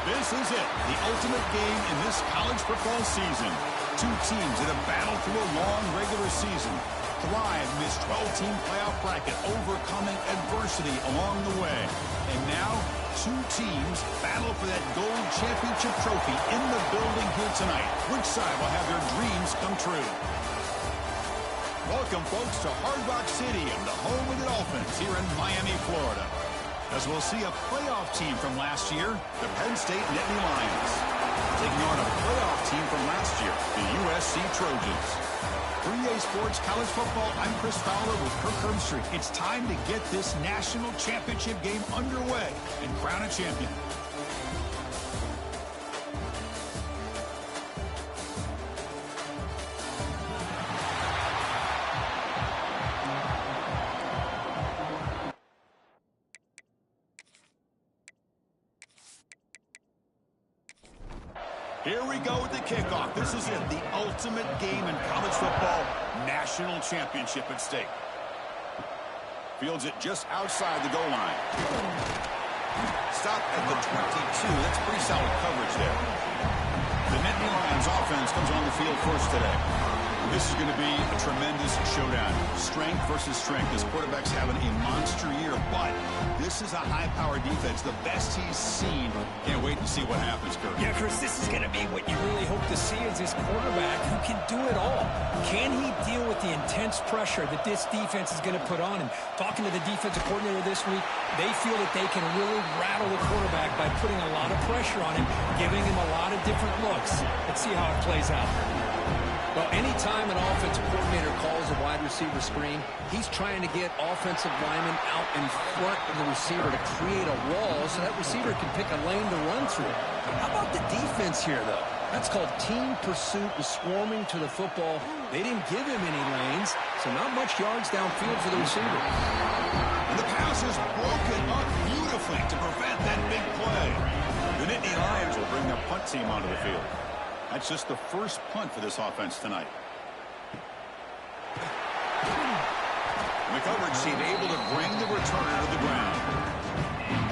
This is it, the ultimate game in this college football season. Two teams that have battled through a long regular season, thrive in this 12-team playoff bracket, overcoming adversity along the way. And now, two teams battle for that gold championship trophy in the building here tonight. Which side will have their dreams come true? Welcome, folks, to Hard Rock Stadium, the home of the Dolphins here in Miami, Florida. As we'll see a playoff team from last year, the Penn State Nittany Lions, taking on a playoff team from last year, the USC Trojans. 3A Sports College Football, I'm Chris Fowler with Kirk Herbstreit. It's time to get this national championship game underway and crown a champion. Here we go with the kickoff. This is it, the ultimate game in college football, national championship at stake. Fields it just outside the goal line. Stop at the 22. That's pretty solid coverage there. The Nittany Lions offense comes on the field first today. This is going to be a tremendous showdown. Strength versus strength. This quarterback's having a monster year, but this is a high-powered defense, the best he's seen. Can't wait to see what happens, Kirk. Yeah, Chris, this is going to be what you really hope to see is this quarterback who can do it all. Can he deal with the intense pressure that this defense is going to put on him? Talking to the defensive coordinator this week, they feel that they can really rattle the quarterback by putting a lot of pressure on him, giving him a lot of different looks. Let's see how it plays out. Well, anytime an offensive coordinator calls a wide receiver screen, he's trying to get offensive linemen out in front of the receiver to create a wall so that receiver can pick a lane to run through. How about the defense here, though? That's called team pursuit and swarming to the football. They didn't give him any lanes, so not much yards downfield for the receiver. And the pass is broken up beautifully to prevent that big play. The Nittany Lions will bring the punt team onto the field. That's just the first punt for this offense tonight. The coverage team able to bring the returner to the ground.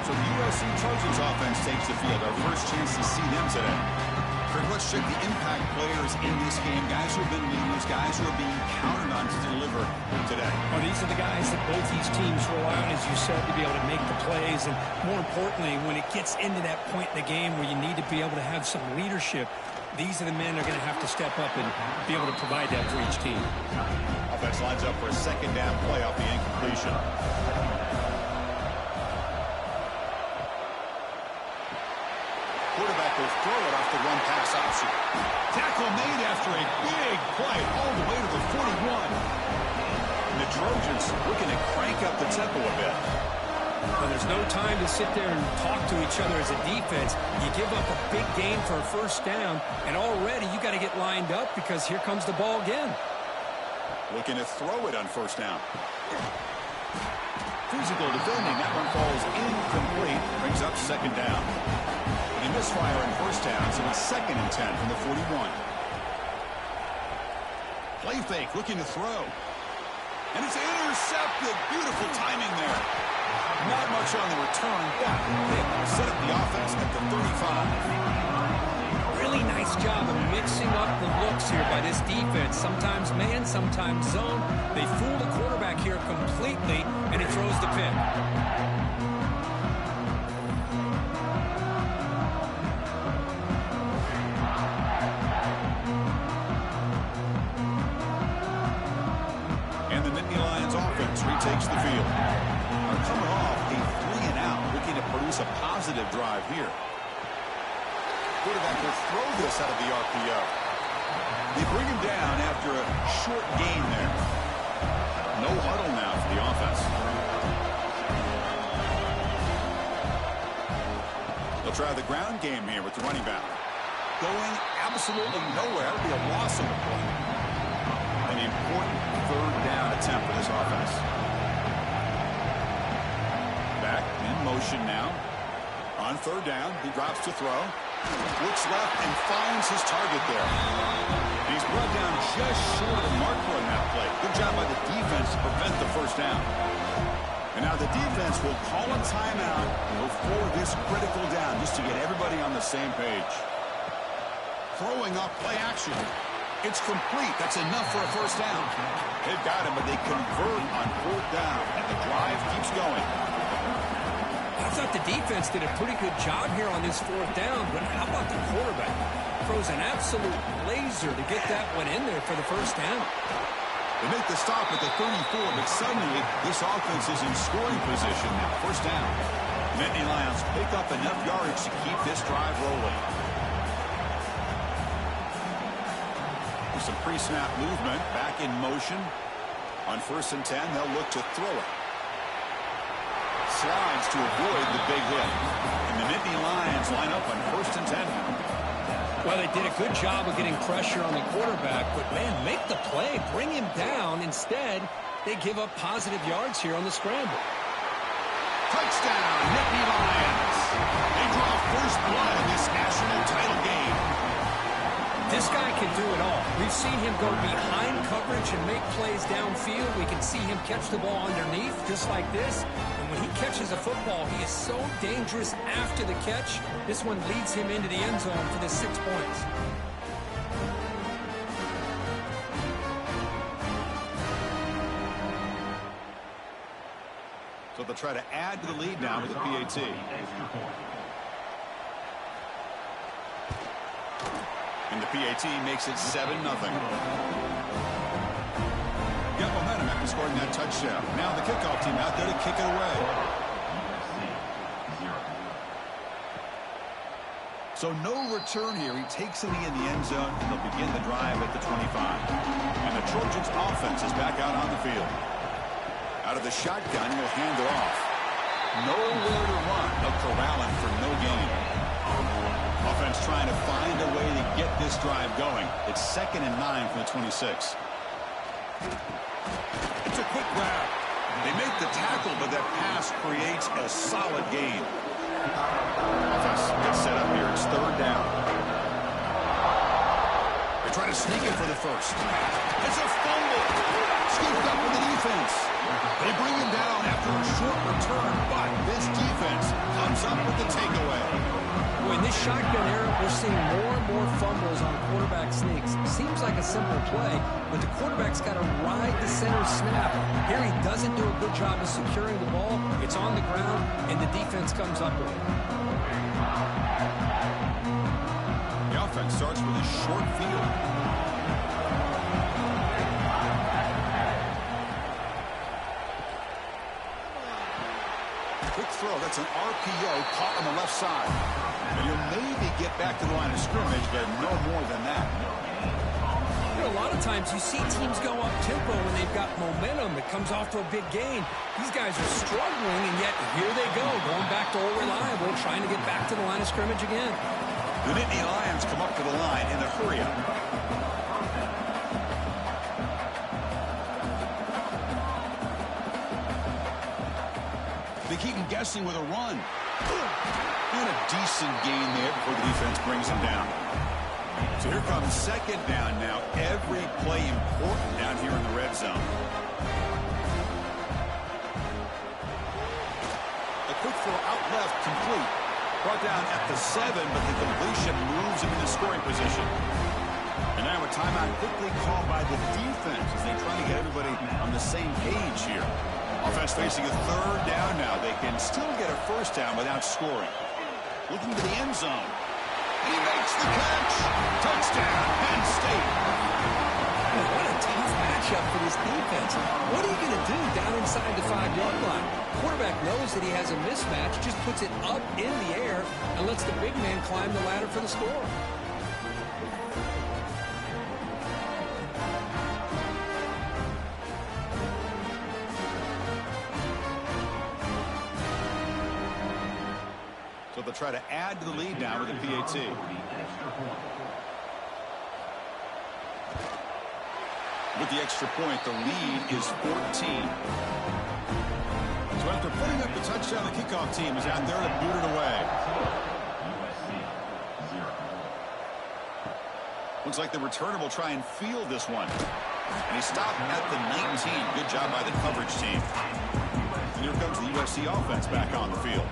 So the USC Trojans offense takes the field. Our first chance to see them today. Kirk, let's check the impact players in this game. Guys who have been leaders, guys who are being counted on to deliver today. Well, these are the guys that both these teams rely on, as you said, to be able to make the plays. And more importantly, when it gets into that point in the game where you need to be able to have some leadership, these are the men that are going to have to step up and be able to provide that for each team. Offense lines up for a second down play off the incompletion. Quarterback will throw it off the run pass option. Tackle made after a big play all the way to the 41. And the Trojans looking to crank up the tempo a bit. Well, there's no time to sit there and talk to each other as a defense. You give up a big gain for a first down, and already you got to get lined up because here comes the ball again. Looking to throw it on first down. Physical defending. That one falls incomplete. Brings up second down. And a misfire on first down, so it's 2nd and 10 from the 41. Play fake, looking to throw. And it's intercepted. Beautiful timing there. Not much on the return, but they set up the offense at the 35. Really nice job of mixing up the looks here by this defense. Sometimes man, sometimes zone. They fool the quarterback here completely, and he throws the pick. And the Nittany Lions offense retakes the field. Coming off a 3-and-out, looking to produce a positive drive here. Quarterback will throw this out of the RPO. They bring him down after a short gain there. No huddle now for the offense. They'll try the ground game here with the running back. Going absolutely nowhere. That'll be a loss on the play. An important third down attempt for this offense. Back in motion now. On third down, he drops to throw. Looks left and finds his target there. He's brought down just short of the marker on that play. Good job by the defense to prevent the first down. And now the defense will call a timeout before this critical down, just to get everybody on the same page. Throwing up play action. It's complete. That's enough for a first down. They've got him, but they convert on fourth down, and the drive keeps going. I thought the defense did a pretty good job here on this fourth down, but how about the quarterback? Throws an absolute laser to get that one in there for the first down. They make the stop at the 34, but suddenly this offense is in scoring position now. First down. Nittany Lions pick up enough yardage to keep this drive rolling. With some pre-snap movement, back in motion. On 1st and 10, they'll look to throw it. Slides to avoid the big hit. And the Nittany Lions line up on 1st and 10 now. Well, they did a good job of getting pressure on the quarterback, but, man, make the play. Bring him down. Instead, they give up positive yards here on the scramble. Touchdown, Nittany Lions. They draw first blood in this national title game. This guy can do it all. We've seen him go behind coverage and make plays downfield. We can see him catch the ball underneath just like this. And when he catches a football, he is so dangerous after the catch. This one leads him into the end zone for the 6 points. So they'll try to add to the lead now with the PAT. And the PAT makes it 7-0. Got momentum after scoring that touchdown. Now the kickoff team out there to kick it away. So no return here. He takes it in the end zone, and they'll begin the drive at the 25. And the Trojans offense is back out on the field. Out of the shotgun, he'll hand it off. Nowhere to run. They'll corral him for no gain. Offense trying to find a way to get this drive going. It's 2nd and 9 from the 26. It's a quick grab. They make the tackle, but that pass creates a solid gain. Offense gets set up here. It's 3rd down. They try to sneak it for the first. It's a fumble. Scooped up with the defense. They bring him down after a short return, but this defense comes up with the takeaway. In this shotgun era, we're seeing more and more fumbles on quarterback sneaks. Seems like a simple play, but the quarterback's got to ride the center snap. Here he doesn't do a good job of securing the ball. It's on the ground, and the defense comes up with it. The offense starts with a short field. Quick throw. That's an RPO caught on the left side. And you'll maybe get back to the line of scrimmage, but no more than that. You know, a lot of times you see teams go up-tempo when they've got momentum that comes off to a big gain. These guys are struggling, and yet here they go, going back to old reliable, trying to get back to the line of scrimmage again. The Nittany Lions come up to the line in the hurry-up. They keep him guessing with a run. And a decent gain there before the defense brings him down. So here comes 2nd down now. Every play important down here in the red zone. A quick throw out left, complete. Brought down at the 7, but the completion moves him into scoring position. And now a timeout quickly called by the defense as they try to get everybody on the same page here. Offense facing a 3rd down now. They can still get a first down without scoring. Looking to the end zone. He makes the catch. Touchdown, Penn State. What a tough matchup for this defense. What are you going to do down inside the 5-yard line? Quarterback knows that he has a mismatch, just puts it up in the air and lets the big man climb the ladder for the score. So they'll try to add to the lead now with the PAT. With the extra point, the lead is 14. So after putting up the touchdown, the kickoff team is out there to boot it away. Looks like the returner will try and field this one. And he stopped at the 19. Good job by the coverage team. And here comes the USC offense back on the field.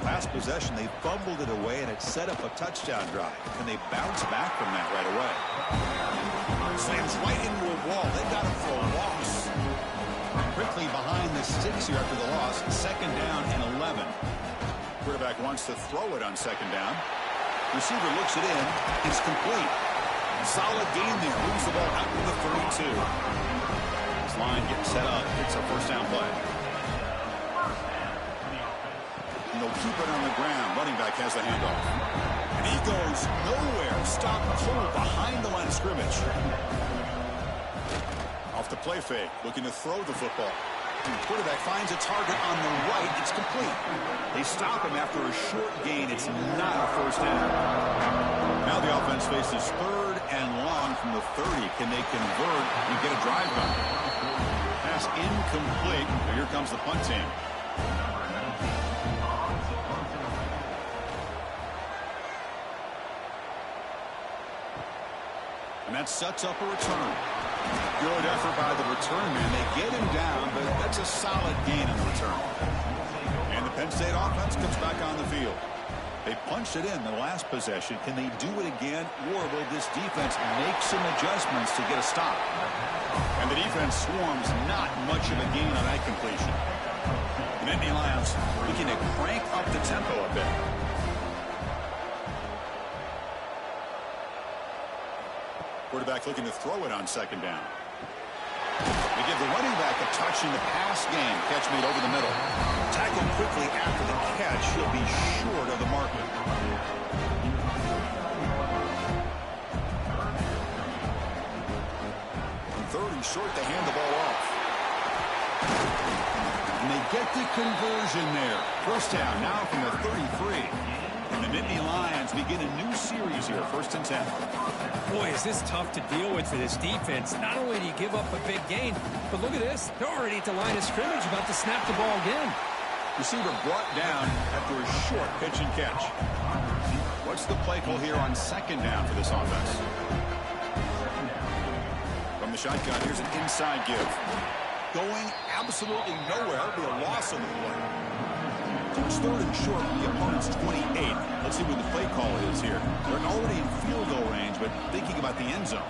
Last possession, they fumbled it away, and it set up a touchdown drive. And they bounce back from that right away. Slams right into a wall. They got him for a loss. Quickly behind the sticks here after the loss. Second down and 11. Quarterback wants to throw it on second down. Receiver looks it in. It's complete. Solid gain there. Moves the ball out to the 32. This line getting set up. It's a first down play. And they'll keep it on the ground. Running back has the handoff. And he goes nowhere. Stopped cold behind the line of scrimmage. Off the play fake. Looking to throw the football. And the quarterback finds a target on the right. It's complete. They stop him after a short gain. It's not a first down. Now the offense faces third and long from the 30. Can they convert and get a drive going? Pass incomplete. Here comes the punt team. And that sets up a return. Good effort by the return man. They get him down, but that's a solid gain on the return. And the Penn State offense comes back on the field. They punched it in the last possession. Can they do it again, or will this defense make some adjustments to get a stop? And the defense swarms, not much of a gain on that completion. The Nittany Lions looking to crank up the tempo a bit. Quarterback looking to throw it on second down. They give the running back a touch in the pass game. Catch made over the middle. Tackled quickly after the catch. He'll be short of the marker. Third and short, they hand the ball off. And they get the conversion there. First down now from the 33. And the Nittany Lions begin a new series here. First and 10. Boy, is this tough to deal with for this defense. Not only do you give up a big gain, but look at this. They're already at the line of scrimmage about to snap the ball again. Receiver brought down after a short pitch and catch. What's the play call here on second down for this offense? From the shotgun, here's an inside give. Going absolutely nowhere. That'll be a loss on the play. It's third and short from the opponent's 28. Let's see what the play call is here. They're already in field goal range, but thinking about the end zone.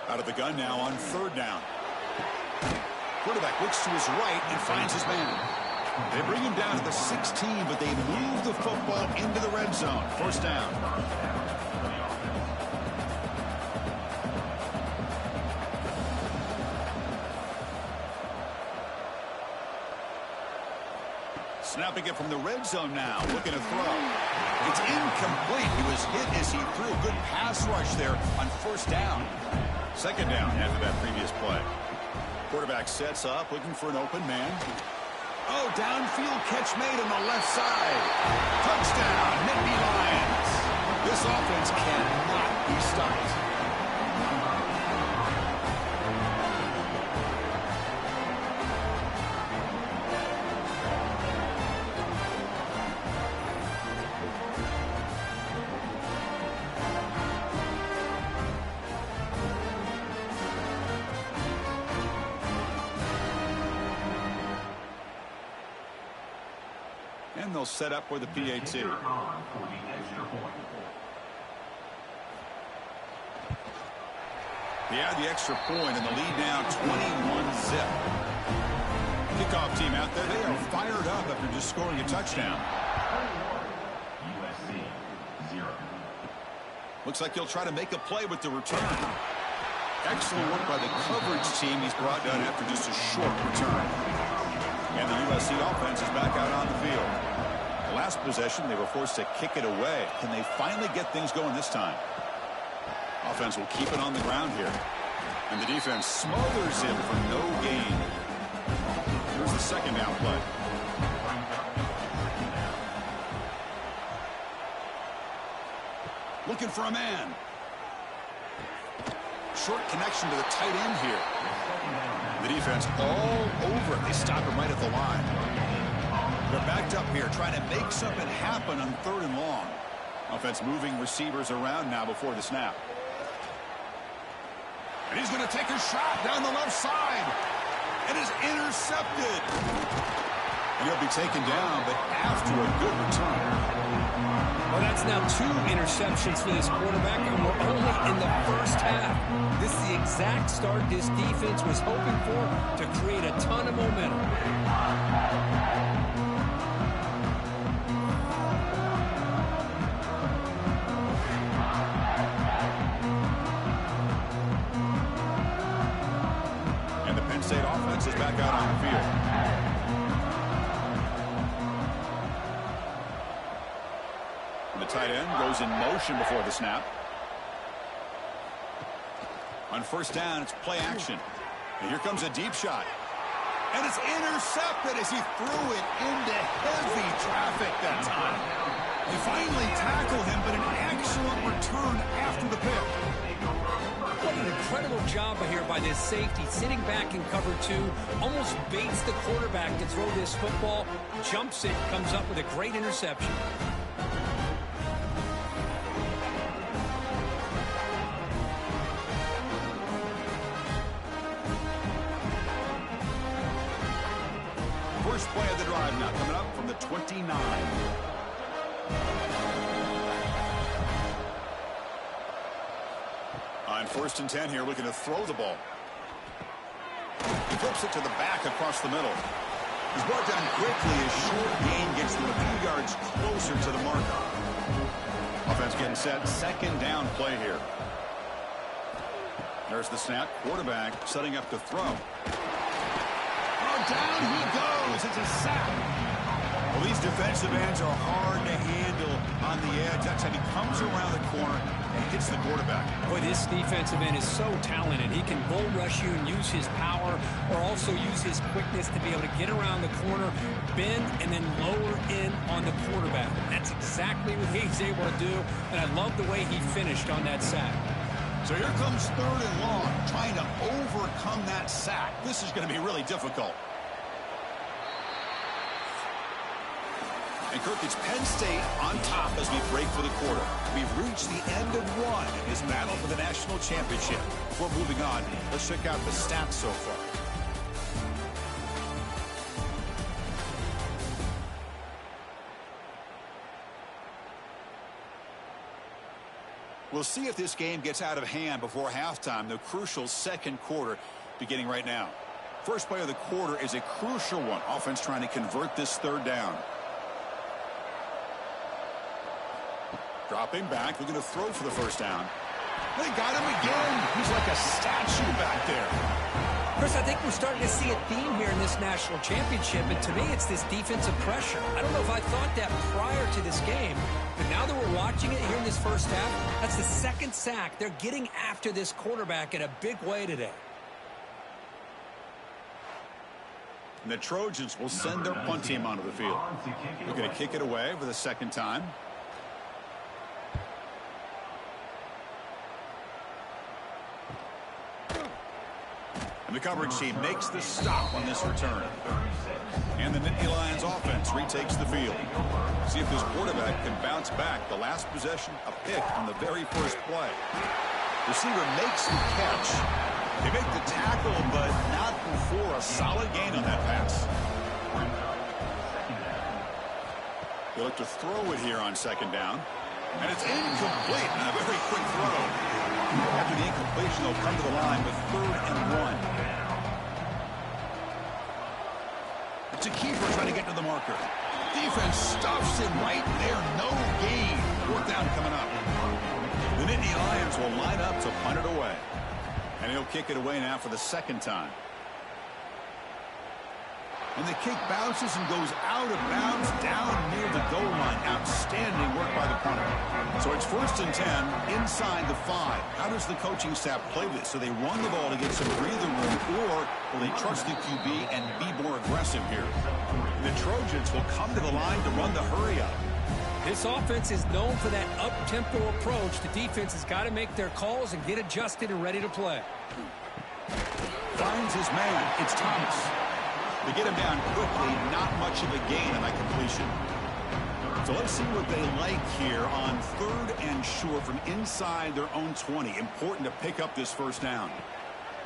Out of the gun now on third down. Quarterback looks to his right and finds his man. They bring him down to the 16, but they move the football into the red zone. First down. Snapping it from the red zone now. Looking to throw. It's incomplete. He was hit as he threw. Good pass rush there on first down. Second down after that previous play. Quarterback sets up, looking for an open man. Oh, downfield catch made on the left side. Touchdown, Nittany Lions. This offense cannot be stopped. And they'll set up for the PAT. They add the extra point, and the lead now 21-zip. Kickoff team out there, they are fired up after just scoring a touchdown. USC 0. Looks like he'll try to make a play with the return. Excellent work by the coverage team. He's brought down after just a short return. And the USC offense is back out on the field. The last possession, they were forced to kick it away. Can they finally get things going this time? Offense will keep it on the ground here. And the defense smothers him for no gain. Here's the second down play. Looking for a man. Short connection to the tight end here. The defense all over it. They stop him right at the line. They're backed up here trying to make something happen on third and long. Offense moving receivers around now before the snap. And he's going to take a shot down the left side. and is intercepted. And he'll be taken down, but after a good return. Well, that's now 2 interceptions for this quarterback, and we're only in the first half. This is the exact start this defense was hoping for to create a ton of momentum. And the Penn State offense is back out on the field. The tight end goes in motion before the snap. On first down, it's play action. And here comes a deep shot. And it's intercepted as he threw it into heavy traffic that time. They finally tackle him, but an excellent return after the pick. What an incredible job here by this safety. Sitting back in cover 2, almost baits the quarterback to throw this football, jumps it, comes up with a great interception. First play of the drive now coming up from the 29. On first and 10 here, looking to throw the ball. He flips it to the back across the middle. He's brought down quickly as short gain gets them a few yards closer to the marker. Offense getting set. Second down play here. There's the snap. Quarterback setting up to throw. Down he goes. It's a sack. Well, these defensive ends are hard to handle on the edge. That's how he comes around the corner and hits the quarterback. Boy, this defensive end is so talented. He can bull rush you and use his power, or also use his quickness to be able to get around the corner, bend, and then lower in on the quarterback. That's exactly what he's able to do, and I love the way he finished on that sack. So here comes third and long, trying to overcome that sack. This is going to be really difficult. And Kirk, it's Penn State on top as we break for the quarter. We've reached the end of one in this battle for the national championship. Before moving on, let's check out the stats so far. We'll see if this game gets out of hand before halftime, the crucial second quarter beginning right now. First play of the quarter is a crucial one. Offense trying to convert this third down. Dropping back, looking to throw for the first down. They got him again. He's like a statue back there. Chris, I think we're starting to see a theme here in this national championship, and to me it's this defensive pressure. I don't know if I thought that prior to this game, but now that we're watching it here in this first half, that's the second sack. They're getting after this quarterback in a big way today. And the Trojans will send their punt team onto the field. They're going to kick it away for the second time. And the coverage team makes the stop on this return. And the Nittany Lions offense retakes the field. See if this quarterback can bounce back. The last possession, a pick on the very first play. Receiver makes the catch. They make the tackle, but not before a solid gain on that pass. They look to throw it here on second down. And it's incomplete on a very quick throw. After the incompletion, they'll come to the line with 3rd and 1. It's a keeper trying to get to the marker. Defense stuffs him right there. No gain. 4th down coming up. The Nittany Lions will line up to punt it away. And he'll kick it away now for the second time. And the kick bounces and goes out of bounds down near the goal line. Outstanding work by the punter. So it's 1st and 10 inside the 5. How does the coaching staff play this? So they run the ball to get some breathing room, or will they trust the QB and be more aggressive here? The Trojans will come to the line to run the hurry up. This offense is known for that up-tempo approach. The defense has got to make their calls and get adjusted and ready to play. Finds his man. It's Thomas. They get him down quickly, not much of a gain on that completion. So let's see what they like here on 3rd and short from inside their own 20. Important to pick up this first down.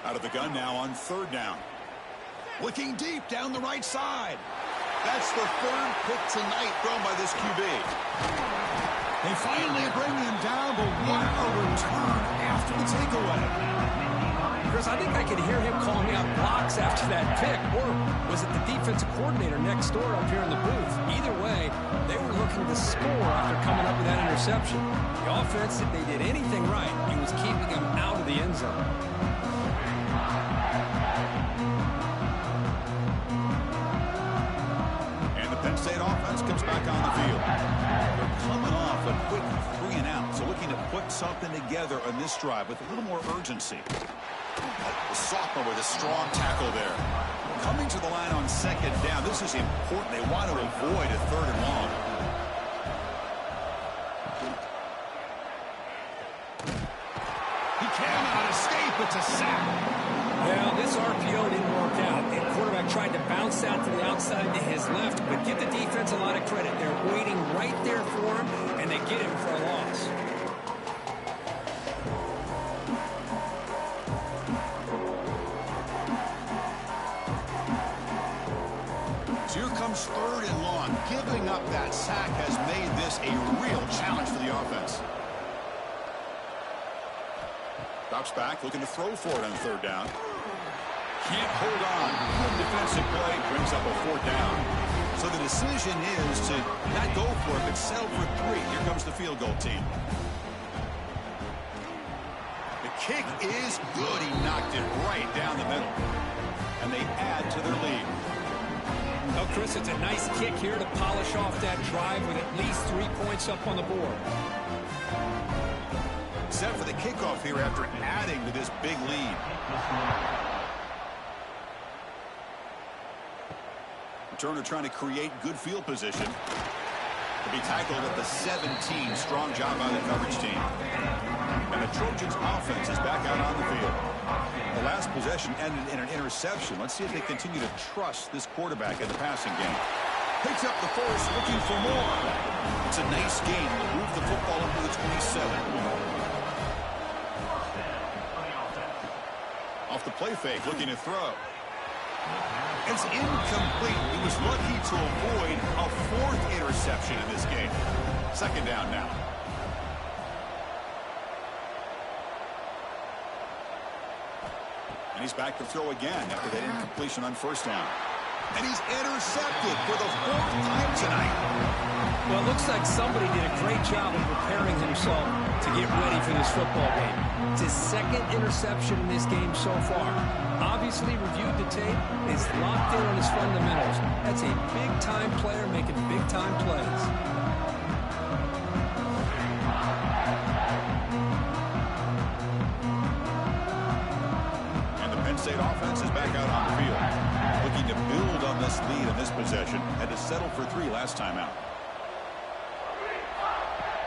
Out of the gun now on 3rd down. Looking deep down the right side. That's the third pick tonight thrown by this QB. They finally bring him down, but what a return after the takeaway. Chris, I think I could hear him calling out blocks after that pick. Or was it the defensive coordinator next door up here in the booth? Either way, they were looking to score after coming up with that interception. The offense, if they did anything right, it was keeping them out of the end zone. And the Penn State offense comes back on the field. They're coming off a quick 3-and-out, so looking to put something together on this drive with a little more urgency. The sophomore with a strong tackle there. Coming to the line on second down. This is important. They want to avoid a 3rd and long. He cannot escape. It's a sack. Well, this RPO didn't work out. The quarterback tried to bounce out to the outside to his left, but give the defense a lot of credit. They're waiting right there for him, and they get him for a loss. So here comes 3rd and long. Giving up that sack has made this a real challenge for the offense. Drops back, looking to throw for it on 3rd down. Can't hold on. Good defensive play, brings up a 4th down. So the decision is to not go for it, but settle for 3. Here comes the field goal team. The kick is good. He knocked it right down the middle. And they add to their lead. Well, Chris, it's a nice kick here to polish off that drive with at least 3 points up on the board. Set for the kickoff here after adding to this big lead. Turner trying to create good field position. To be tackled at the 17. Strong job by the coverage team. And the Trojans offense is back out on the field. The last possession ended in an interception. Let's see if they continue to trust this quarterback in the passing game. Picks up the first, looking for more. It's a nice game to move the football up to the 27. Off the play fake, looking to throw. It's incomplete. He was lucky to avoid a 4th interception in this game. 2nd down now. And he's back to throw again after that incompletion on 1st down. And he's intercepted for the 4th time tonight. Well, it looks like somebody did a great job of preparing himself to get ready for this football game. It's his 2nd interception in this game so far. Obviously reviewed the tape, is locked in on his fundamentals. That's a big-time player making big-time plays. And the Penn State offense is back out on the field. Looking to build on this lead in this possession. Had to settle for 3 last time out.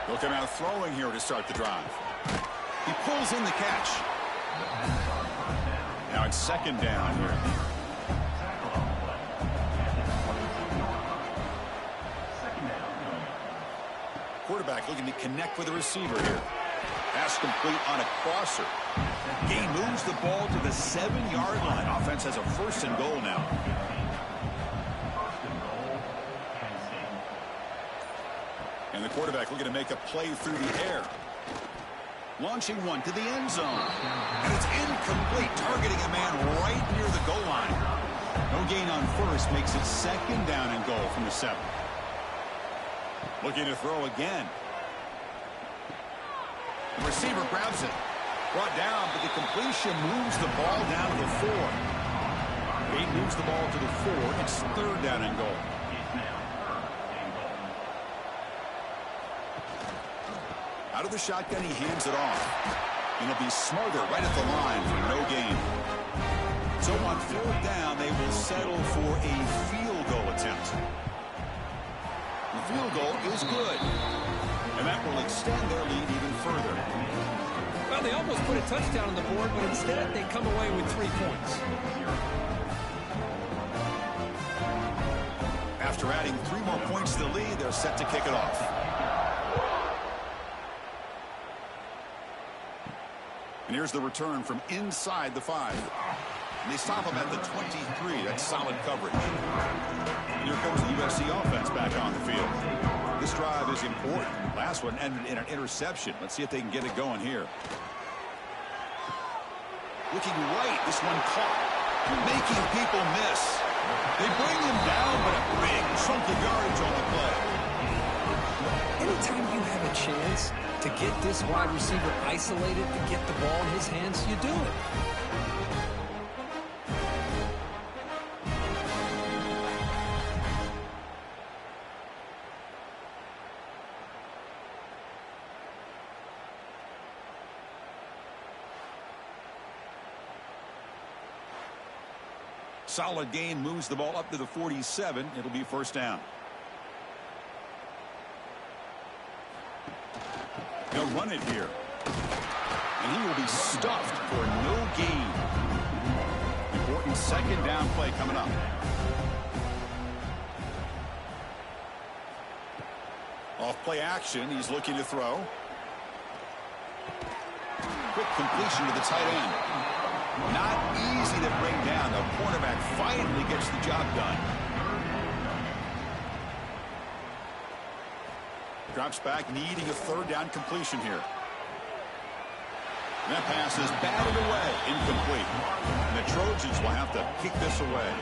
They'll come out throwing here to start the drive. He pulls in the catch. Now it's 2nd down here. Quarterback looking to connect with the receiver here. Pass complete on a crosser. Gain moves the ball to the 7-yard line. Offense has a 1st and goal now. And the quarterback looking to make a play through the air. Launching one to the end zone. And it's incomplete, targeting a man right near the goal line. No gain on 1st, makes it 2nd down and goal from the 7. Looking to throw again. The receiver grabs it. Brought down, but the completion moves the ball down to the 4. He moves the ball to the 4. It's 3rd down and goal. Out of the shotgun, he hands it off. And it'll be Smarter right at the line for no gain. So on 4th down, they will settle for a field goal attempt. The field goal is good. And that will extend their lead even further. Well, they almost put a touchdown on the board, but instead they come away with 3 points. After adding 3 more points to the lead, they're set to kick it off. And here's the return from inside the 5. And they stop him at the 23. That's solid coverage. And here comes the USC offense back on the field. This drive is important. Last one ended in an interception. Let's see if they can get it going here. Looking right, this one caught. Making people miss. They bring him down, but a big chunk of yardage on the play. Anytime you have a chance to get this wide receiver isolated, to get the ball in his hands, you do it. Solid gain, moves the ball up to the 47. It'll be first down. He'll run it here. And he will be stuffed for no gain. Important second down play coming up. Off play action, he's looking to throw. Quick completion to the tight end. Not easy to bring down. The quarterback finally gets the job done. Drops back, needing a third down completion here. And that pass is batted away, incomplete. And the Trojans will have to kick this away.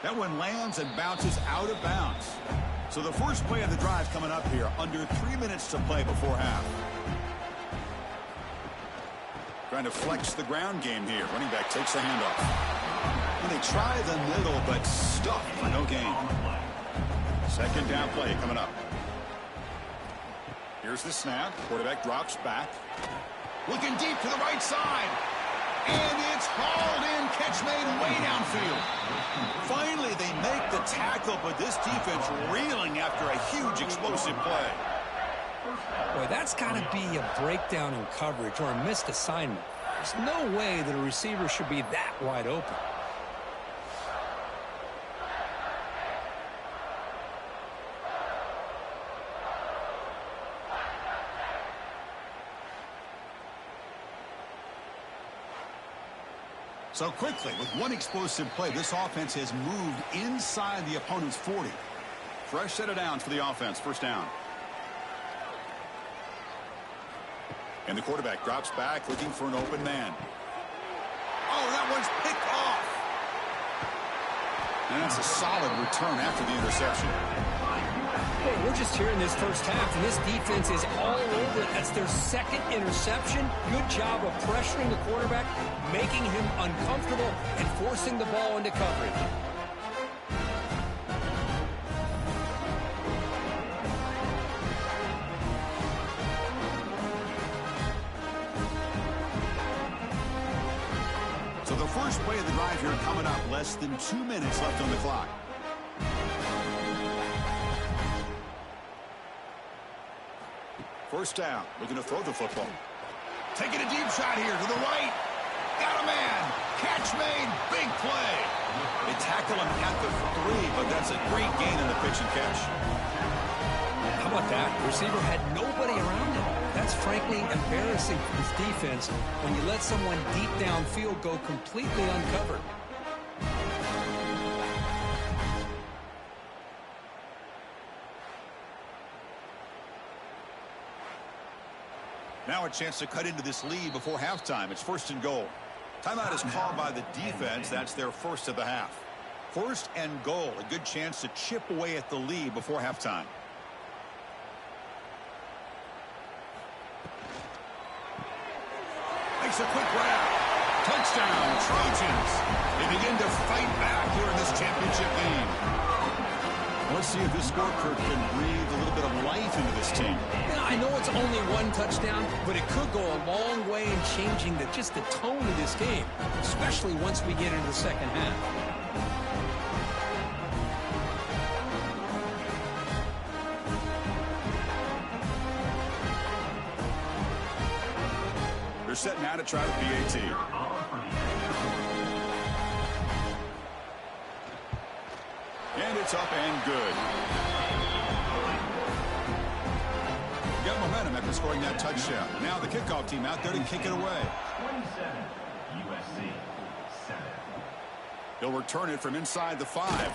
That one lands and bounces out of bounds. So the first play of the drive coming up here, under 3 minutes to play before half. Trying to flex the ground game here. Running back takes the handoff. And they try the middle, but stuffed for no gain. Second down play coming up. Here's the snap. Quarterback drops back. Looking deep to the right side. And it's hauled in. Catch made way downfield. Finally, they make the tackle, but this defense reeling after a huge explosive play. Boy, that's got to be a breakdown in coverage or a missed assignment. There's no way that a receiver should be that wide open. So quickly, with one explosive play, this offense has moved inside the opponent's 40. Fresh set of downs for the offense. First down. And the quarterback drops back, looking for an open man. Oh, that one's picked off. And that's a solid return after the interception. Hey, we're just here in this first half, and this defense is all over it. That's their second interception. Good job of pressuring the quarterback, making him uncomfortable, and forcing the ball into coverage. So the first play of the drive here coming up. Less than 2 minutes left on the clock. First down, looking to throw the football. Taking a deep shot here to the right. Got a man. Catch made. Big play. They tackle him at the 3, but that's a great gain in the pitch and catch. How about that? The receiver had nobody around him. That's frankly embarrassing for his defense when you let someone deep downfield go completely uncovered. Now a chance to cut into this lead before halftime. It's first and goal. Timeout is called by the defense. That's their first of the half. First and goal. A good chance to chip away at the lead before halftime. Makes a quick grab. Touchdown, Trojans. They begin to fight back here in this championship game. Let's see if this scorecard can breathe a little bit of life into this team. Yeah, I know it's only one touchdown, but it could go a long way in changing just the tone of this game, especially once we get into the second half. They're set now to try the PAT. And it's up and good. momentum after scoring that touchdown. Now the kickoff team out there to kick it away. 27, USC, 7. He'll return it from inside the 5.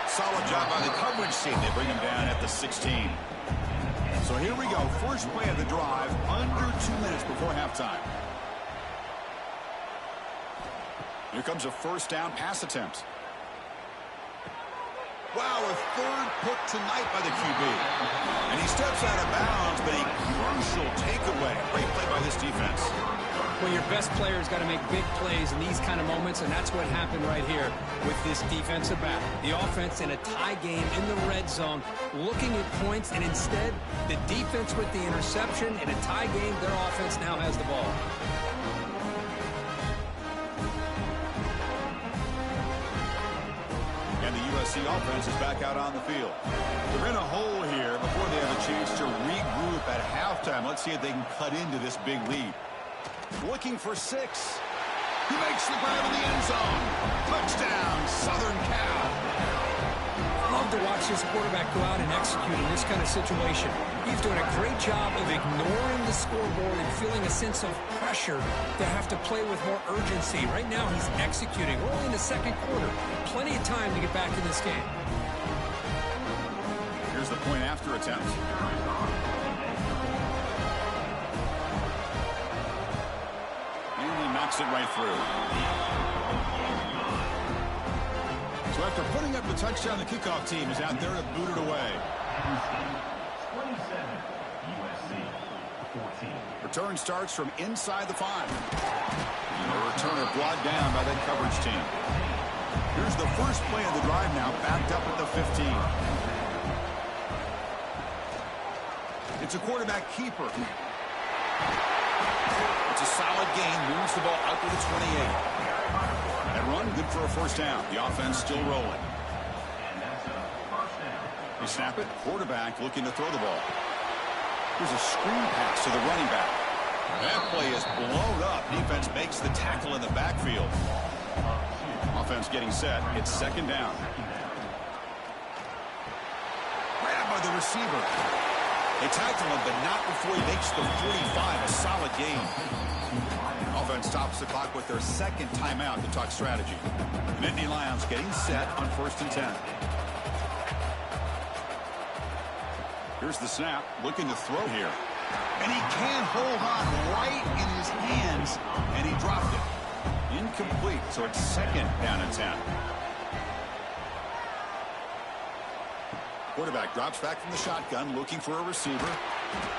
Solid job by the coverage team. They bring him down at the 16. So here we go. First play of the drive, under 2 minutes before halftime. Here comes a first down pass attempt. Wow, a third pick tonight by the QB. And he steps out of bounds, but a crucial takeaway. Great play by this defense. Well, your best player's got to make big plays in these kind of moments, and that's what happened right here with this defensive back. The offense in a tie game in the red zone, looking at points, and instead, the defense with the interception. In a tie game, their offense now has the ball. And the USC offense is back out on the field. They're in a hole here before they have a chance to regroup at halftime. Let's see if they can cut into this big lead. Looking for 6. He makes the grab in the end zone. Touchdown, Southern Cal. Love to watch this quarterback go out and execute in this kind of situation. He's doing a great job of ignoring the scoreboard and feeling a sense of pressure to have to play with more urgency. Right now, he's executing. We're only in the second quarter. Plenty of time to get back in this game. Here's the point after attempt. Knocks it right through. So after putting up the touchdown, the kickoff team is out there to boot it away. 27, USC, 14. Return starts from inside the 5. And the returner brought down by that coverage team. Here's the first play of the drive now, backed up at the 15. It's a quarterback keeper. It's a solid gain, moves the ball out to the 28. That run, good for a first down. The offense still rolling. They snap it, quarterback looking to throw the ball. Here's a screen pass to the running back. That play is blown up. Defense makes the tackle in the backfield. Offense getting set. It's second down. Grabbed by the receiver. They tackle him, but not before he makes the 45. A solid gain. Offense stops the clock with their second timeout to talk strategy. The Nittany Lions getting set on 1st and 10. Here's the snap, looking to throw here. And he can hold on right in his hands, and he dropped it. Incomplete, so it's second down and 10. Quarterback drops back from the shotgun, looking for a receiver.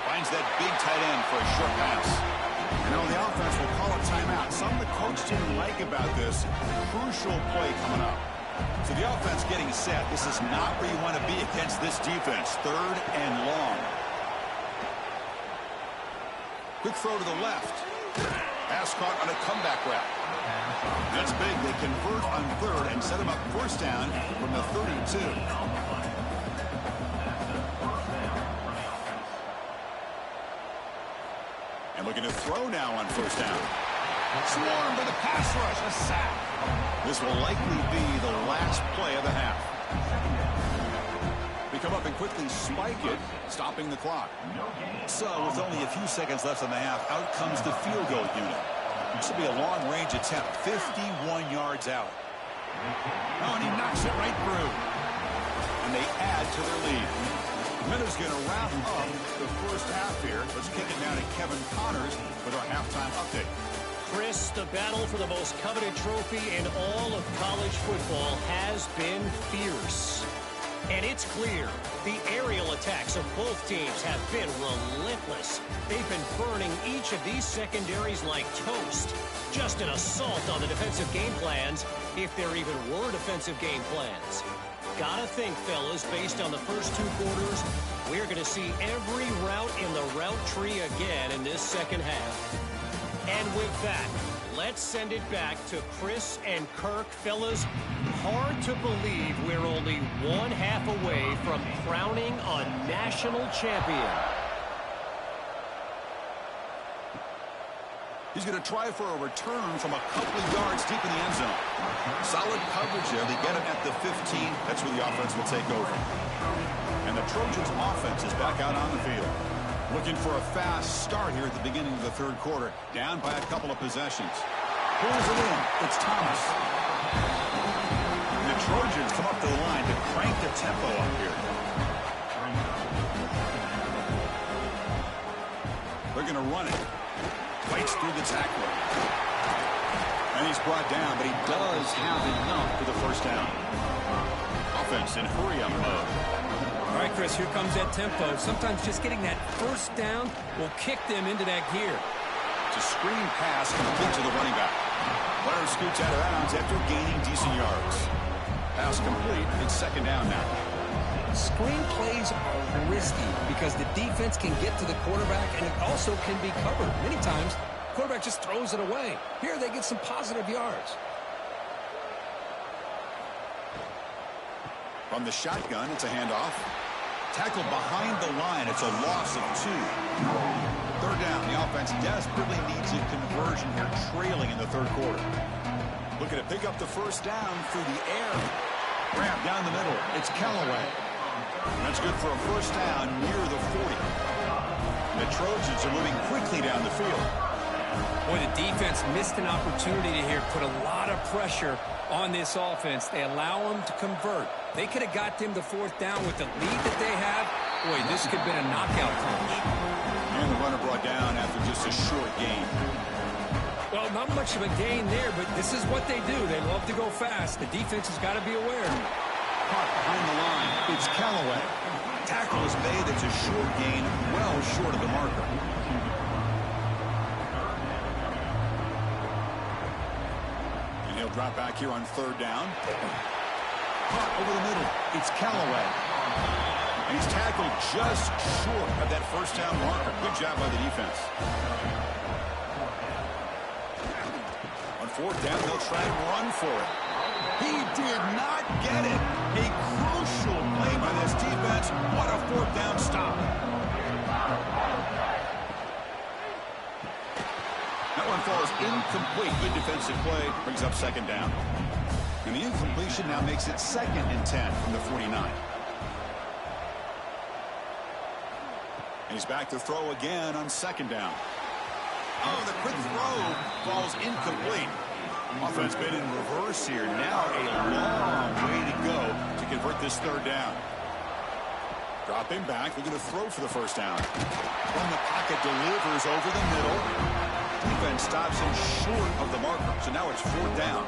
Finds that big tight end for a short pass. And now the offense will call a timeout. Something the coach didn't like about this. Crucial play coming up. So the offense getting set. This is not where you want to be against this defense. 3rd and long. Quick throw to the left. Pass caught on a comeback route. That's big. They convert on 3rd and set him up first down from the 32. And looking to throw now on first down. Swarm for the pass rush, a sack. This will likely be the last play of the half. They come up and quickly spike it, stopping the clock. So with only a few seconds left in the half, out comes the field goal unit. This will be a long-range attempt, 51 yards out. Oh, and he knocks it right through. And they add to their lead. Minutes going to wrap up the first half here. Let's kick it down to Kevin Connors with our halftime update. Chris, the battle for the most coveted trophy in all of college football has been fierce. And it's clear the aerial attacks of both teams have been relentless. They've been burning each of these secondaries like toast. Just an assault on the defensive game plans, if there even were defensive game plans. Gotta think, fellas, based on the first 2 quarters, we're going to see every route in the route tree again in this second half. And with that, let's send it back to Chris and Kirk. Fellas, hard to believe we're only 1 half away from crowning a national champion. He's going to try for a return from a couple of yards deep in the end zone. Solid coverage there. They get him at the 15. That's where the offense will take over. And the Trojans offense is back out on the field. Looking for a fast start here at the beginning of the third quarter. Down by a couple of possessions. Pulls it in. It's Thomas. And the Trojans come up to the line to crank the tempo up here. They're going to run it. Fights through the tackler. And he's brought down, but he does have enough for the first down. Offense in hurry-up mode. All right, Chris, here comes that tempo. Sometimes just getting that first down will kick them into that gear. It's a screen pass complete to the running back. Runner scoots out of bounds after gaining decent yards. Pass complete. It's second down now. Screen plays are risky because the defense can get to the quarterback and it also can be covered. Many times, the quarterback just throws it away. Here they get some positive yards. From the shotgun, it's a handoff. Tackle behind the line. It's a loss of 2. Third down. The offense desperately needs a conversion here, trailing in the third quarter. Looking to pick up the first down through the air. Grab down the middle. It's Callaway. That's good for a first down near the 40. The Trojans are moving quickly down the field. Boy, the defense missed an opportunity here, put a lot of pressure on this offense. They allow them to convert. They could have got them the fourth down with the lead that they have. Boy, this could have been a knockout punch. And the runner brought down after just a short gain. Well, not much of a gain there, but this is what they do. They love to go fast. The defense has got to be aware. Caught behind the line. It's Callaway. Tackle is made. It's a short gain, well short of the marker. And he'll drop back here on third down. Caught over the middle. It's Callaway. And he's tackled just short of that first down marker. Good job by the defense. On fourth down, they'll try and run for it. He did not get it. A crucial play by this defense. What a fourth down stop. That one falls incomplete. Good defensive play. Brings up second down. And the incompletion now makes it 2nd and 10 from the 49. And he's back to throw again on second down. Oh, the quick throw falls incomplete. Offense been in reverse here. Now a long way to go to convert this third down. Drop him back. They're going to throw for the first down. From the pocket, delivers over the middle. Defense stops him short of the marker. So now it's fourth down.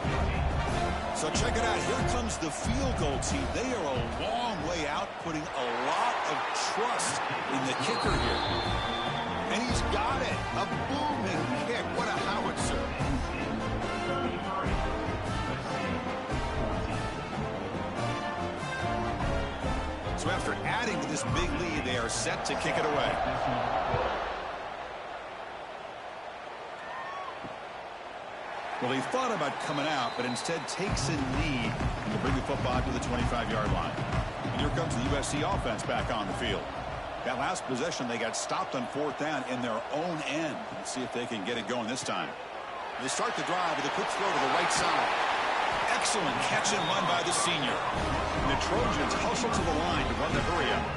So check it out. Here comes the field goal team. They are a long way out, putting a lot of trust in the kicker here. And he's got it. A booming kick. What a howitzer. So after adding to this big lead, they are set to kick it away. Well, he thought about coming out, but instead takes a knee to bring the football to the 25-yard line. And here comes the USC offense back on the field. That last possession, they got stopped on fourth down in their own end. Let's see if they can get it going this time. They start the drive with a quick throw to the right side. Excellent catch and run by the senior. And the Trojans hustle to the line to run the hurry-up.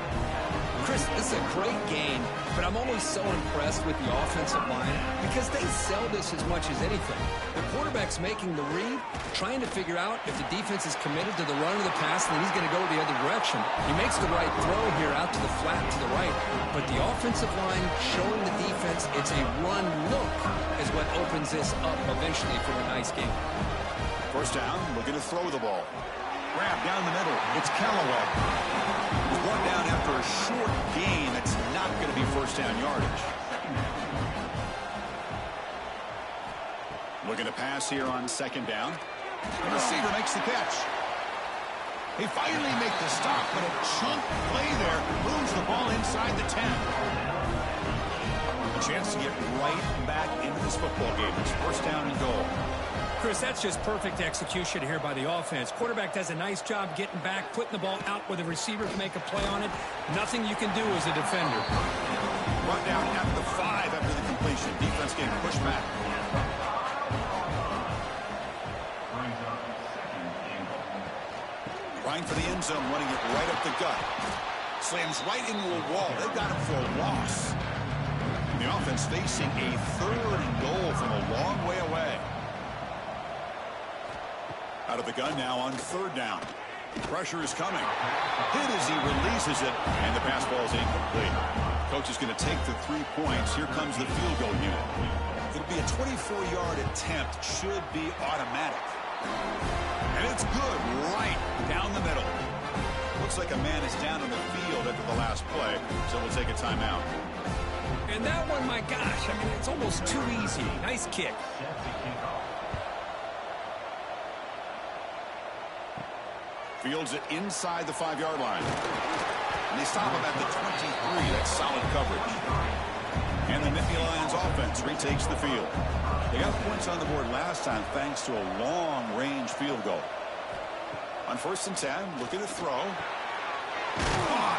Chris, this is a great game, but I'm always so impressed with the offensive line because they sell this as much as anything. The quarterback's making the read, trying to figure out if the defense is committed to the run or the pass, and then he's going to go the other direction. He makes the right throw here out to the flat to the right, but the offensive line showing the defense it's a run look is what opens this up eventually for a nice game. First down, looking to throw the ball. Grab down the middle. It's Callaway. He's brought down after a short gain. That's not going to be first down yardage. Looking to pass here on second down. The receiver makes the catch. They finally make the stop, but a chunk play there moves the ball inside the 10. A chance to get right back into this football game. It's first down and goal. Chris, that's just perfect execution here by the offense. Quarterback does a nice job getting back, putting the ball out where the receiver can make a play on it. Nothing you can do as a defender. Brought down at the 5 after the completion. Defense getting pushed back. Trying for the end zone, running it right up the gut. Slams right into a wall. They've got him for a loss. The offense facing a 3rd and goal from a long way away. Out of the gun now on 3rd down. Pressure is coming. Hit as he releases it, and the pass ball is incomplete. Coach is going to take the 3 points. Here comes the field goal unit. It'll be a 24-yard attempt. Should be automatic. And it's good right down the middle. Looks like a man is down on the field after the last play, so we'll take a timeout. And that one, my gosh, I mean, it's almost too easy. Nice kick. Fields it inside the 5-yard line. And they stop him at the 23. That's solid coverage. And the Nittany Lions offense retakes the field. They got points on the board last time thanks to a long-range field goal. On 1st and 10, looking to throw.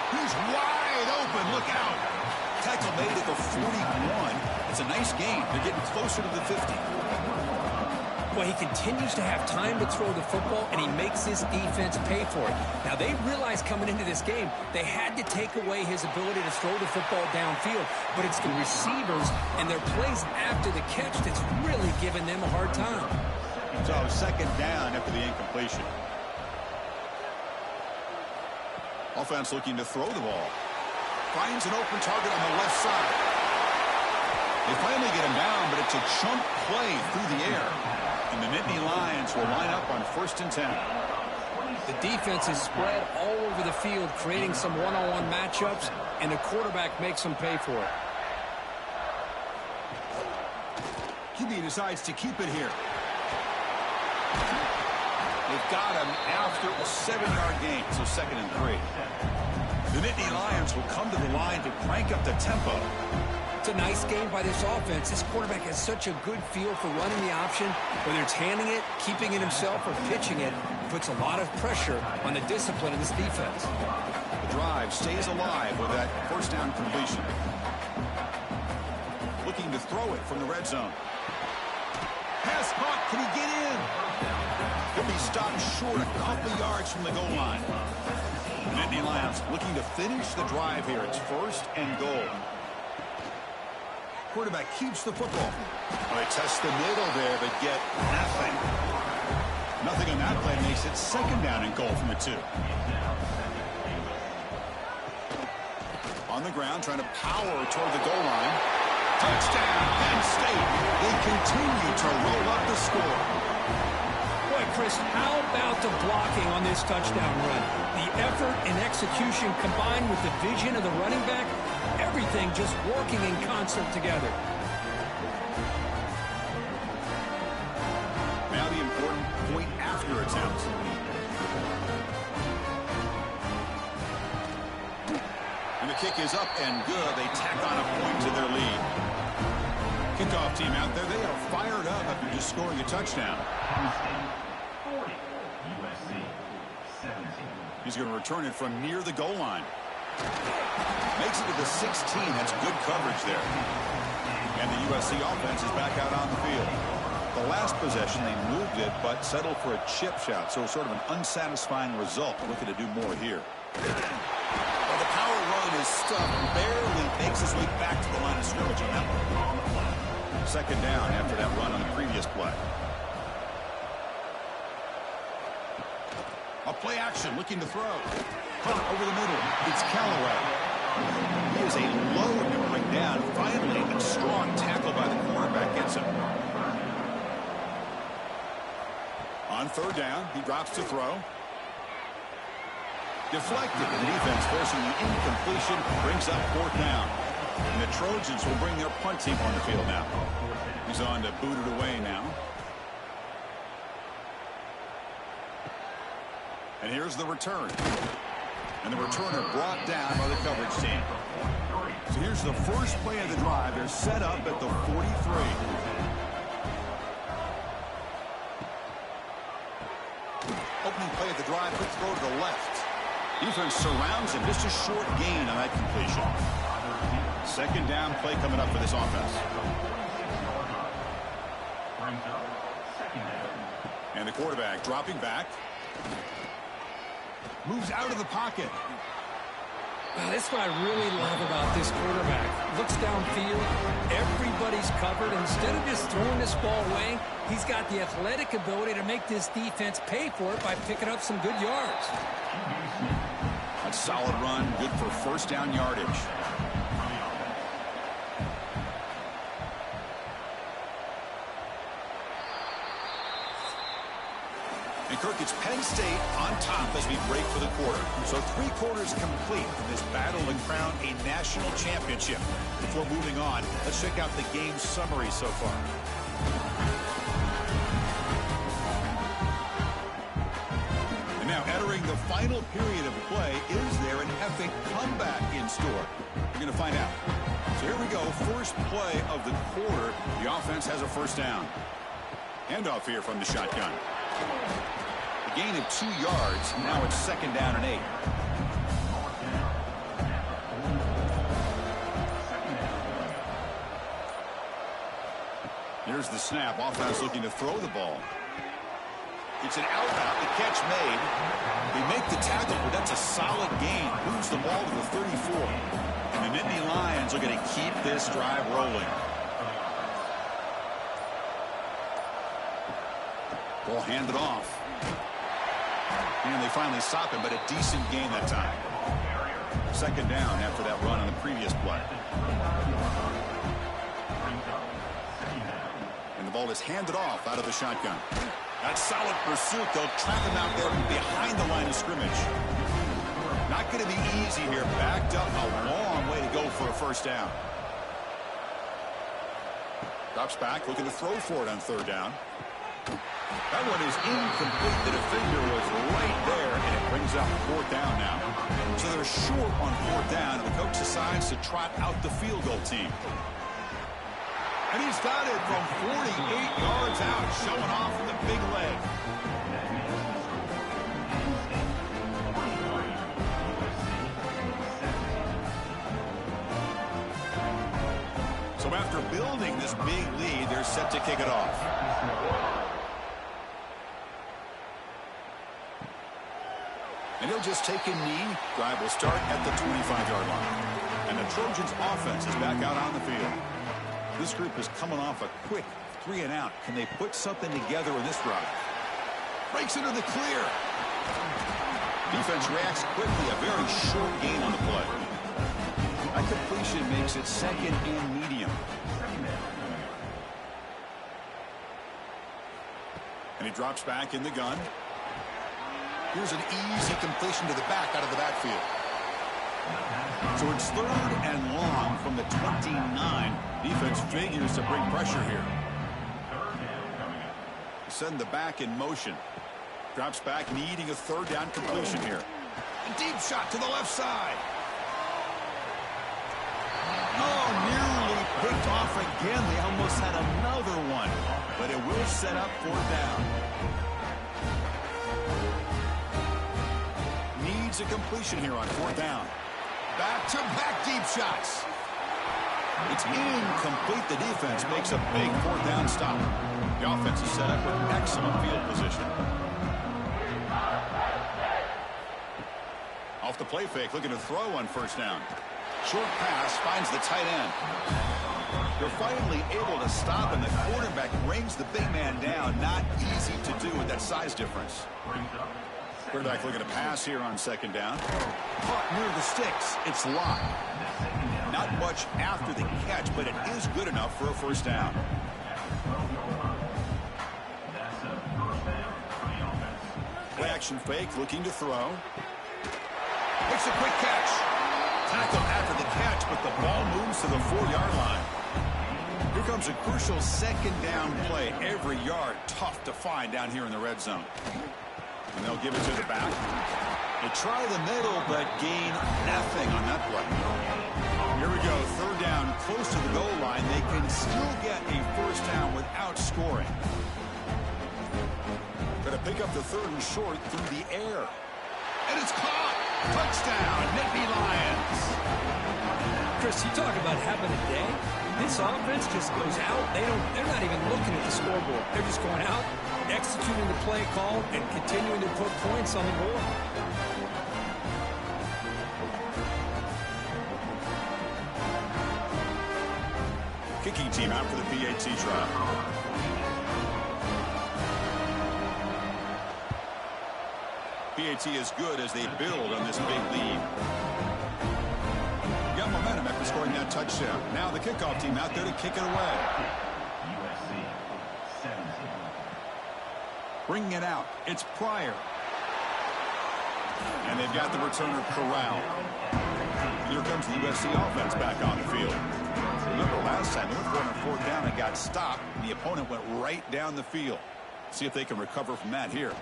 He's wide open. Look out. Tackle made at the 41. It's a nice gain. They're getting closer to the 50. Well, he continues to have time to throw the football, and he makes his defense pay for it. Now, they realized coming into this game, they had to take away his ability to throw the football downfield, but it's the receivers and their plays after the catch that's really giving them a hard time. So, 2nd down after the incompletion. Offense looking to throw the ball. Finds an open target on the left side. They finally get him down, but it's a chunk play through the air. And the Nittany Lions will line up on 1st and 10. The defense is spread all over the field, creating some one-on-one matchups, and the quarterback makes them pay for it. QB decides to keep it here. They've got him after a 7-yard gain, so 2nd and 3. The Nittany Lions will come to the line to crank up the tempo. It's a nice game by this offense. This quarterback has such a good feel for running the option. Whether it's handing it, keeping it himself, or pitching it, puts a lot of pressure on the discipline of this defense. The drive stays alive with that 1st down completion. Looking to throw it from the red zone. Pass caught. Can he get in? He'll be stopped short a couple yards from the goal line. The Nittany Lions looking to finish the drive here. It's 1st and goal. Quarterback keeps the football. Oh, they test the middle there, but get nothing. Nothing on that play makes it 2nd down and goal from the 2. On the ground, trying to power toward the goal line. Touchdown, Penn State. They continue to roll up the score. Boy, Chris, how about the blocking on this touchdown run? The effort and execution combined with the vision of the running back, everything just working in concert together. Now the important point after attempt. And the kick is up and good. They tack on a point to their lead. Kickoff team out there, they are fired up after just scoring a touchdown. 40. USC 17. He's going to return it from near the goal line. Makes it to the 16. That's good coverage there. And the USC offense is back out on the field. The last possession, they moved it, but settled for a chip shot. So sort of an unsatisfying result. Looking to do more here. Well, the power run is stuffed. Barely makes his way back to the line of scrimmage on that one. 2nd down after that run on the previous play. A play action, looking to throw. Over the middle, it's Callaway. He is a load to bring down. Finally, a strong tackle by the cornerback gets him. On 3rd down, he drops to throw. Deflected, and the defense forcing the incompletion, brings up 4th down. And the Trojans will bring their punt team on the field now. He's on to boot it away now. And here's the return. And the returner brought down by the coverage team. So here's the first play of the drive. They're set up at the 43. Opening play of the drive, quick throw to the left. Defense surrounds him. Just a short gain on that completion. 2nd down play coming up for this offense. And the quarterback dropping back. Moves out of the pocket. That's what I really love about this quarterback. Looks downfield, everybody's covered. Instead of just throwing this ball away, he's got the athletic ability to make this defense pay for it by picking up some good yards. A solid run, good for first down yardage. And Kirk, it's Penn State on top as we break for the quarter. So 3 quarters complete in this battle to crown a national championship. Before moving on, let's check out the game summary so far. And now entering the final period of play, is there an epic comeback in store? We're going to find out. So here we go, first play of the quarter. The offense has a first down. Handoff here from the shotgun. A gain of 2 yards. Now it's second down and 8. Here's the snap. Offense looking to throw the ball. It's an out-route. The catch made. They make the tackle, but that's a solid gain. Moves the ball to the 34. And the Nittany Lions are going to keep this drive rolling. Ball handed off. And they finally stop him, but a decent gain that time. Second down after that run on the previous play. And the ball is handed off out of the shotgun. That's solid pursuit. They'll trap him out there behind the line of scrimmage. Not going to be easy here. Backed up a long way to go for a first down. Drops back, looking to throw for it on third down. That one is incomplete. The defender was right there, and it brings up fourth down now. So they're short on fourth down, and the coach decides to trot out the field goal team. And he's got it from 48 yards out, showing off the big leg. So after building this big lead, they're set to kick it off. And he'll just take a knee. Drive will start at the 25-yard line. And the Trojans offense is back out on the field. This group is coming off a quick 3-and-out. Can they put something together in this drive? Breaks into the clear. Defense reacts quickly. A very short gain on the play. That completion makes it second and medium. And he drops back in the gun. Here's an easy completion to the back out of the backfield. So it's third and long from the 29. Defense figures to bring pressure here. Send the back in motion. Drops back, needing a third down completion here. A deep shot to the left side. Oh, nearly picked off again. They almost had another one. But it will set up fourth down. Needs a completion here on fourth down. Back-to-back deep shots. It's incomplete. The defense makes a big fourth down stop. The offense is set up with excellent field position. Off the play fake, looking to throw on first down. Short pass finds the tight end. They're finally able to stop, and the quarterback brings the big man down. Not easy to do with that size difference. Quarterback looking to pass here on second down. Caught near the sticks. It's locked. Not much after the catch, but it is good enough for a first down. Play action fake, looking to throw. Makes a quick catch. Tackle after the catch, but the ball moves to the 4-yard line. Here comes a crucial second down play. Every yard tough to find down here in the red zone. And they'll give it to the back. They try the middle, but gain nothing on that play. Here we go, third down, close to the goal line. They can still get a first down without scoring. Going to pick up the third and short through the air. And it's caught. Touchdown, Nittany Lions. Chris, you talk about having a day. This offense just goes out. They're not even looking at the scoreboard. They're just going out, executing the play call, and continuing to put points on the board. kicking team out for the PAT trial. PAT is good as they build on this big lead. Got momentum after scoring that touchdown. Now the kickoff team out there to kick it away. USC 17. Bringing it out. It's Pryor. And they've got the returner corralled. Here comes the USC offense back on the field. Remember last time they went for it on fourth down and got stopped. The opponent went right down the field. See if they can recover from that here.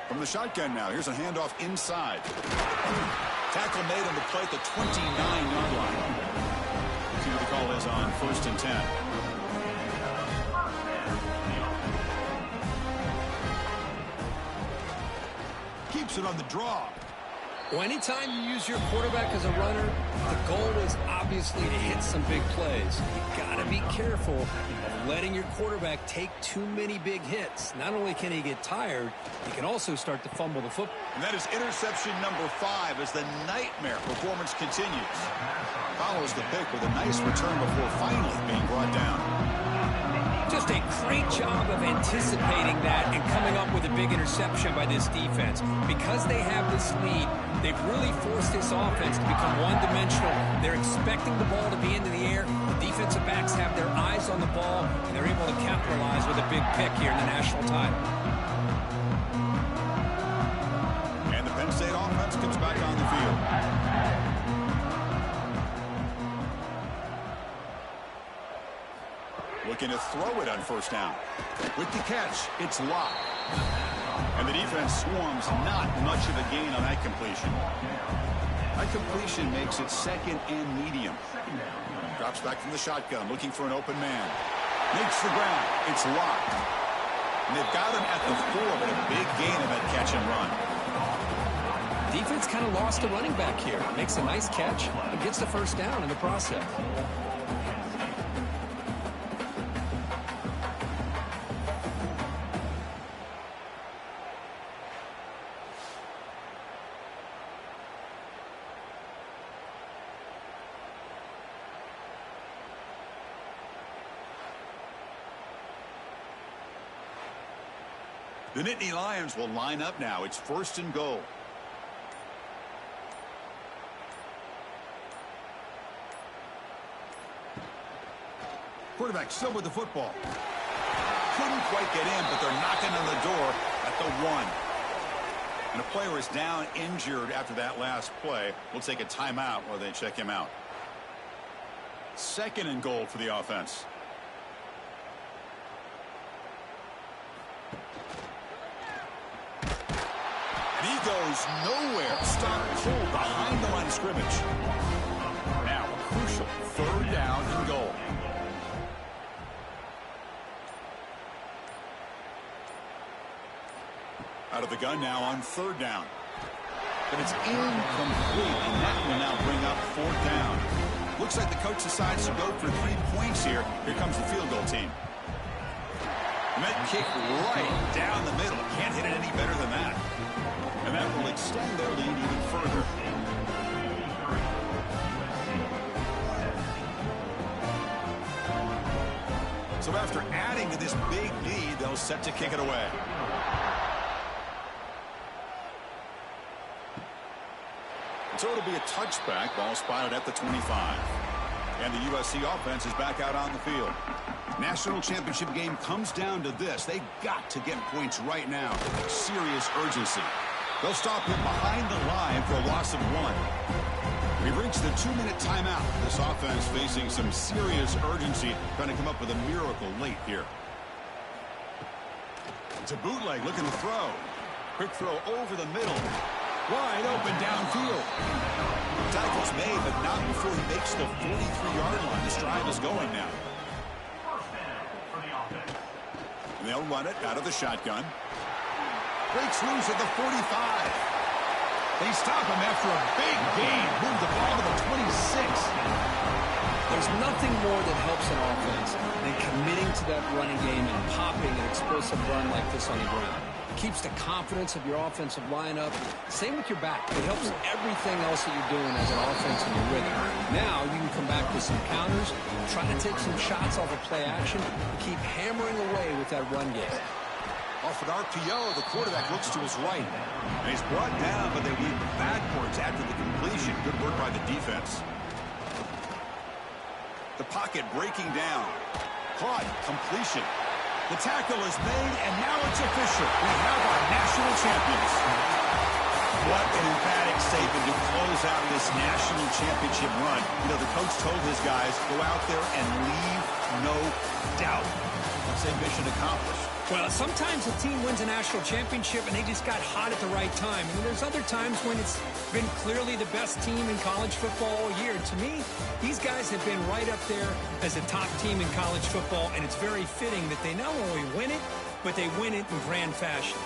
From the shotgun now, here's a handoff inside. Tackle made on the play at the 29-yard line. See what the call is on 1st and 10. Keeps it on the draw. Well, anytime you use your quarterback as a runner, the goal is obviously to hit some big plays. You've got to be careful of letting your quarterback take too many big hits. Not only can he get tired, he can also start to fumble the football. And that is interception number 5 as the nightmare performance continues. Follows the pick with a nice return before finally being brought down. Just a great job of anticipating that and coming up with a big interception by this defense. Because they have this lead, they've really forced this offense to become one-dimensional. They're expecting the ball to be into the air. The defensive backs have their eyes on the ball, and they're able to capitalize with a big pick here in the national title. And the Penn State offense comes back on the field. Looking to throw it on 1st down. With the catch, it's locked. And the defense swarms not much of a gain on that completion. That completion makes it 2nd and medium. Drops back from the shotgun, looking for an open man. Makes the ground. It's locked. And they've got him at the 4, but a big gain of that catch and run. Defense kind of lost a running back here. Makes a nice catch and gets the 1st down in the process. The Nittany Lions will line up now. It's 1st and goal. Quarterback still with the football. Couldn't quite get in, but they're knocking on the door at the 1. And a player is down injured after that last play. We'll take a timeout while they check him out. 2nd and goal for the offense. He goes nowhere. Stopped cold behind the line of scrimmage. Now, a crucial 3rd down and goal. Out of the gun now on 3rd down. But it's incomplete, and that will now bring up 4th down. Looks like the coach decides to go for 3 points here. Here comes the field goal team. And that kick right down the middle. Can't hit it any better than that. And that will extend their lead even further. So after adding to this big lead, they'll set to kick it away. So it'll be a touchback. Ball spotted at the 25. And the USC offense is back out on the field. National championship game comes down to this. They've got to get points right now. Serious urgency. They'll stop him behind the line for a loss of 1. We've reached the 2-minute timeout. This offense facing some serious urgency, trying to come up with a miracle late here. It's a bootleg looking to throw. Quick throw over the middle. Wide open downfield. Tackle's made, but not before he makes the 43-yard line. This drive is going now. And they'll run it out of the shotgun. Breaks loose at the 45. They stop him after a big gain. Move the ball to the 26. There's nothing more that helps an offense than committing to that running game and popping an explosive run like this on the ground. keeps the confidence of your offensive lineup. Same with your back. It helps everything else that you're doing as an offense in your rhythm. Now you can come back with some counters, try to take some shots off of play action, and keep hammering away with that run game. Off an RPO, the quarterback looks to his right. And he's brought down, but they lead backwards after the completion. Good work by the defense. The pocket breaking down. Caught. Completion. The tackle is made, and now it's official. We have our national champions. What an emphatic statement to close out this national championship run. You know, the coach told his guys, go out there and leave no doubt. Say mission accomplished. Well, sometimes a team wins a national championship and they just got hot at the right time. And there's other times when it's been clearly the best team in college football all year. To me, these guys have been right up there as a top team in college football, and it's very fitting that they not only win it, but they win it in grand fashion.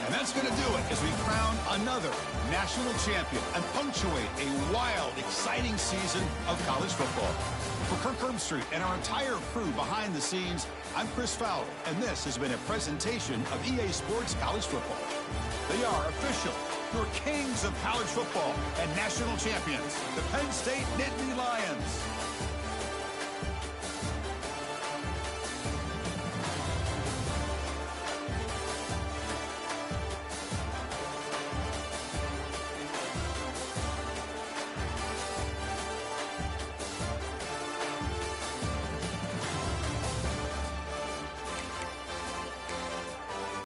And that's going to do it as we crown another national champion and punctuate a wild, exciting season of college football. For Kirk Herbstreit and our entire crew behind the scenes, I'm Chris Fowler, and this has been a presentation of EA Sports College Football. They are official, your kings of college football and national champions, the Penn State Nittany Lions.